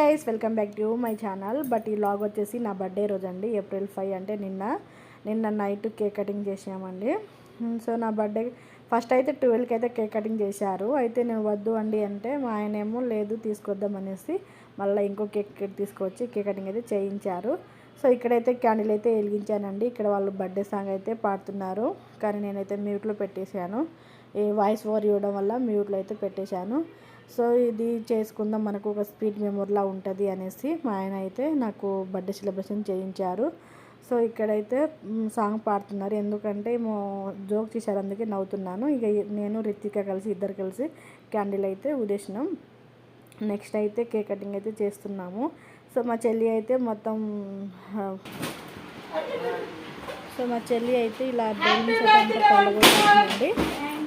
Guys, welcome back to my channel. But ఈ log వచ్చేసి నా బర్త్డే రోజు అండి, April 5 అంటే నిన్న నైట్ కేక్ కటింగ్ చేసామండి. సో నా బర్త్డే ఫస్ట్ అయితే 12కి అయితే కేక్ కటింగ్ చేశారు. అయితే నేను వద్దు అండి అంటే మా ఆయనేమో లేదు తీసుకొద్దామనేసి మళ్ళీ ఇంకో కేక్ తీసుకొచ్చి కేక్ కటింగ్ అయితే చేయించారు. సో ఇక్కడైతే క్యాండిల్ అయితే వెలిగించానండి. ఇక్కడ వాళ్ళు బర్త్డే సాంగ్ అయితే పాడుతున్నారు, కానీ నేనైతే మ్యూట్లో పెట్టేశాను. ఈ వాయిస్ ఓవర్ ఇవ్వడం వల్ల మ్యూట్లో అయితే పెట్టేశాను. సో ఇది చేసుకుందాం, మనకు ఒక స్వీట్ మెమొరీలా ఉంటుంది అనేసి మా ఆయన అయితే నాకు బర్త్డే సెలబ్రేషన్ చేయించారు. సో ఇక్కడైతే సాంగ్ పాడుతున్నారు, ఎందుకంటే జోక్ చేశారు, అందుకే నవ్వుతున్నాను. ఇక నేను రిత్విక కలిసి ఇద్దరు కలిసి క్యాండిల్ అయితే ఉదేశనం. నెక్స్ట్ అయితే కేక్ కటింగ్ అయితే చేస్తున్నాము. సో మా చెల్లి అయితే ఇలా బెలూన్స్ అయితే కలగొట్టిందండి.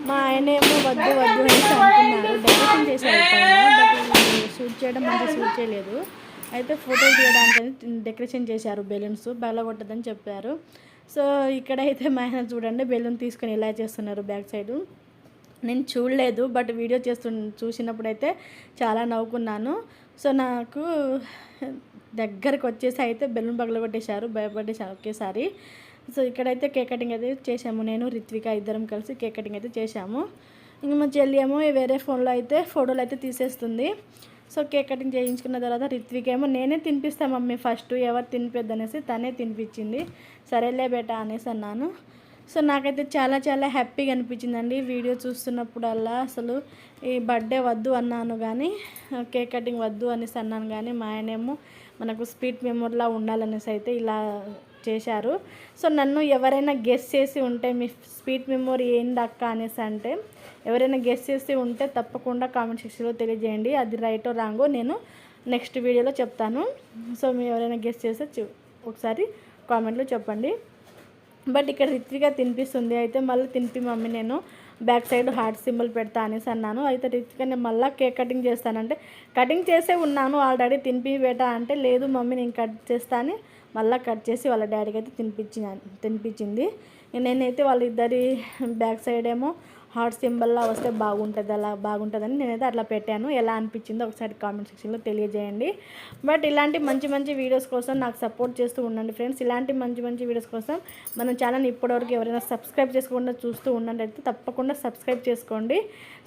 మా ఆయన ఏమో వద్దు వద్దు అనేసి అంటున్నారు. డెకరేషన్ చేశారు పైన, బట్ షూట్ చేయడం మంచిగా షూట్ చేయలేదు. అయితే ఫోటోలు తీయడానికి డెకరేషన్ చేశారు, బెలూన్స్ బలగొట్టదని చెప్పారు. సో ఇక్కడైతే మా ఆయన చూడండి బెలూన్ తీసుకొని ఇలా చేస్తున్నారు బ్యాక్ సైడు. నేను చూడలేదు, బట్ వీడియో చూసినప్పుడైతే చాలా నవ్వుకున్నాను. సో నాకు దగ్గరకు వచ్చేసి అయితే బెలూన్ పగలగొట్టేశారు, భయపడేశారు ఒకేసారి. సో ఇక్కడైతే కేక్ కటింగ్ అయితే చేసాము, నేను రిత్విక ఇద్దరం కలిసి కేక్ కటింగ్ అయితే చేసాము. ఇంకా మా చెల్లి ఏమో వేరే ఫోన్లో అయితే ఫోటోలు అయితే తీసేస్తుంది. సో కేక్ కటింగ్ చేయించుకున్న తర్వాత రిత్విక ఏమో నేనే తినిపిస్తాను మమ్మీ ఫస్ట్, ఎవరు తినిపిద్దనేసి తనే తినిపించింది. సరేలే బేటా అనేసి అన్నాను. సో నాకైతే చాలా చాలా హ్యాపీగా అనిపించిందండి వీడియో చూస్తున్నప్పుడల్లా. అసలు ఈ బర్త్డే వద్దు అన్నాను కానీ, కేక్ కటింగ్ వద్దు అనేసి అన్నాను కానీ, మా ఆయనేమో మనకు స్వీట్ మెమొరీలా ఉండాలనేసి అయితే ఇలా చేశారు. సో నన్ను ఎవరైనా గెస్ చేసి ఉంటే మీ స్వీట్ మెమొరీ ఏంది అక్క అనేసి అంటే, ఎవరైనా గెస్ చేసి ఉంటే తప్పకుండా కామెంట్ సెక్షన్లో తెలియజేయండి. అది రైటో రాంగో నేను నెక్స్ట్ వీడియోలో చెప్తాను. సో మీరు ఎవరైనా గెస్ చేస్తే ఒకసారి కామెంట్లో చెప్పండి. బట్ ఇక్కడ రిత్విక తినిపిస్తుంది. అయితే మళ్ళీ తినిపి మమ్మీ నేను బ్యాక్ సైడ్ హార్ట్ సింబల్ పెడతా అనేసి అన్నాను. అయితే రిత్విక నేను మళ్ళీ కేక్ కటింగ్ చేస్తానంటే, కటింగ్ చేసే ఉన్నాను ఆల్రెడీ, తినిపి బేటా అంటే లేదు మమ్మీ నేను కట్ చేస్తా అని మళ్ళీ కట్ చేసి వాళ్ళ డాడీకి అయితే తినిపించింది. నేనైతే వాళ్ళిద్దరి బ్యాక్ సైడ్ ఏమో హార్ట్ సింబల్లా వస్తే బాగుంటుందని నేనైతే అట్లా పెట్టాను. ఎలా అనిపించిందో ఒకసారి కామెంట్ సెక్షన్లో తెలియజేయండి. బట్ ఇలాంటి మంచి మంచి వీడియోస్ కోసం నాకు సపోర్ట్ చేస్తూ ఉండండి ఫ్రెండ్స్. ఇలాంటి మంచి మంచి వీడియోస్ కోసం మన ఛానల్ ఇప్పటివరకు ఎవరైనా సబ్స్క్రైబ్ చేసుకోకుండా చూస్తూ ఉండండి అయితే తప్పకుండా సబ్స్క్రైబ్ చేసుకోండి.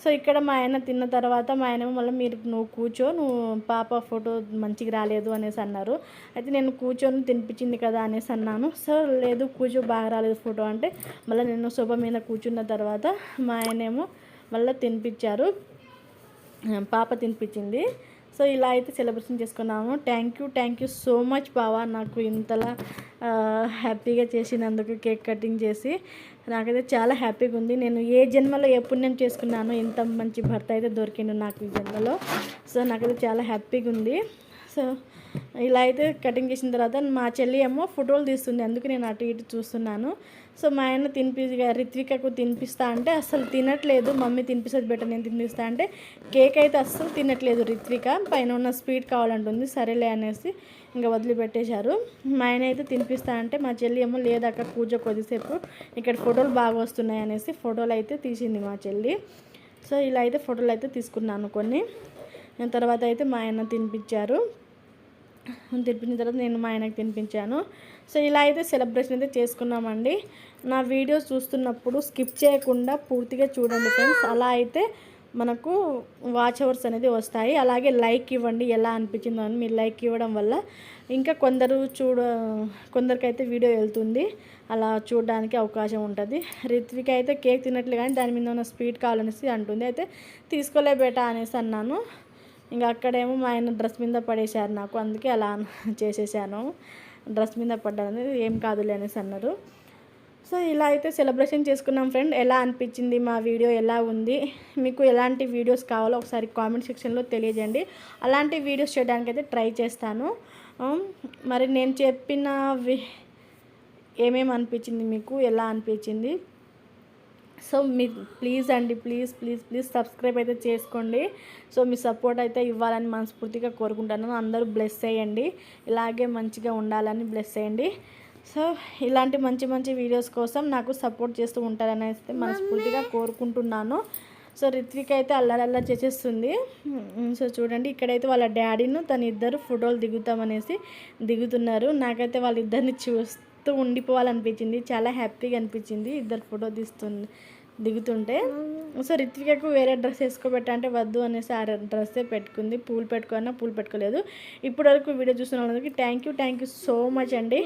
సో ఇక్కడ మా ఆయన తిన్న తర్వాత మా ఆయన మళ్ళీ నువ్వు కూర్చో, నువ్వు పాప ఫోటో మంచిగా రాలేదు అనేసి అన్నారు. అయితే నేను కూర్చొని తినిపించింది కదా అనేసి అన్నాను. సో లేదు కూర్చో బాగా రాలేదు ఫోటో అంటే, మళ్ళీ నేను సోఫా మీద కూర్చున్న తర్వాత మా ఆయనేమో మళ్ళీ తినిపించారు, పాప తినిపించింది. సో ఇలా అయితే సెలబ్రేషన్ చేసుకున్నాము. థ్యాంక్ యూ సో మచ్ బావా, నాకు ఇంతలా హ్యాపీగా చేసినందుకు కేక్ కటింగ్ చేసి నాకైతే చాలా హ్యాపీగా ఉంది. నేను ఏ జన్మలో ఏ పుణ్యం చేసుకున్నాను, ఇంత మంచి భర్త అయితే దొరికిండు నాకు ఈ జన్మలో. సో నాకైతే చాలా హ్యాపీగా ఉంది. సో ఇలా అయితే కటింగ్ చేసిన తర్వాత మా చెల్లి ఏమో ఫోటోలు తీస్తుంది, అందుకే నేను అటు ఇటు చూస్తున్నాను. సో మా ఆయన రిత్వికకు తినిపిస్తా అంటే అస్సలు తినట్లేదు. మమ్మీ తినిపిస్తుంది బెటర్ నేను తినిపిస్తా అంటే కేక్ అయితే అస్సలు తినట్లేదు రిత్విక, పైన ఉన్న స్వీట్ కావాలంటుంది. సరేలే అనేసి ఇంకా వదిలిపెట్టేశారు. మా ఆయన అయితే తినిపిస్తా అంటే మా చెల్లి ఏమో లేదు అక్కడ కూర్చో కొద్దిసేపు, ఇక్కడ ఫోటోలు బాగా వస్తున్నాయి అనేసి ఫోటోలు అయితే తీసింది మా చెల్లి. సో ఇలా అయితే ఫోటోలు అయితే తీసుకున్నాను కొన్ని. తర్వాత అయితే మా ఆయన తినిపించిన తర్వాత నేను మా ఆయనకు తినిపించాను. సో ఇలా అయితే సెలబ్రేషన్ అయితే చేసుకున్నామండి. నా వీడియోస్ చూస్తున్నప్పుడు స్కిప్ చేయకుండా పూర్తిగా చూడండి ఫ్రెండ్స్, అలా అయితే మనకు వాచ్ అవర్స్ అనేది వస్తాయి. అలాగే లైక్ ఇవ్వండి, ఎలా అనిపించిందో అని. మీరు లైక్ ఇవ్వడం వల్ల ఇంకా కొందరికైతే వీడియో వెళ్తుంది, అలా చూడడానికి అవకాశం ఉంటుంది. రిత్విక అయితే కేక్ తినట్లే కానీ దాని మీద ఉన్న స్వీట్ కావాలనేసి అంటుంది. అయితే తీసుకోలే బేటా అనేసి అన్నాను. ఇంకా అక్కడేమో మా ఆయన డ్రెస్ మీద పడేశారు నాకు, అందుకే అలా చేసేసాను. డ్రెస్ మీద పడ్డాననేది ఏం కాదులే అనేసి అన్నారు. సో ఇలా అయితే సెలబ్రేషన్ చేసుకున్నాం ఫ్రెండ్. ఎలా అనిపించింది మా వీడియో, ఎలా ఉంది, మీకు ఎలాంటి వీడియోస్ కావాలో ఒకసారి కామెంట్ సెక్షన్లో తెలియజేయండి. అలాంటి వీడియోస్ చేయడానికి అయితే ట్రై చేస్తాను. మరి నేను చెప్పిన ఏమేమి అనిపించింది మీకు, ఎలా అనిపించింది. సో మీ ప్లీజ్ అండి, ప్లీజ్ సబ్స్క్రైబ్ అయితే చేసుకోండి. సో మీ సపోర్ట్ అయితే ఇవ్వాలని మనస్ఫూర్తిగా కోరుకుంటాను. అందరూ బ్లెస్ చేయండి, ఇలాగే మంచిగా ఉండాలని బ్లెస్ చేయండి. సో ఇలాంటి మంచి మంచి వీడియోస్ కోసం నాకు సపోర్ట్ చేస్తూ ఉంటారని అయితే మనస్ఫూర్తిగా కోరుకుంటున్నాను. సో రిత్విక్ అయితే అల్లరల్లరి చేసేస్తుంది. సో చూడండి ఇక్కడైతే వాళ్ళ డాడీను తను ఇద్దరు ఫోటోలు దిగుతున్నారు. నాకైతే వాళ్ళిద్దరిని చూస్తూ ఉండిపోవాలనిపించింది, చాలా హ్యాపీగా అనిపించింది ఇద్దరు ఫోటో దిగుతుంటే. సో రిత్వికకు వేరే డ్రెస్ వేసుకోబెట్టంటే వద్దు అనేసి ఆ డ్రెస్సే పెట్టుకుంది. పూలు పెట్టుకోలేదు. ఇప్పటివరకు వీడియో చూస్తున్న వాళ్ళకి థ్యాంక్ యూ సో మచ్ అండి.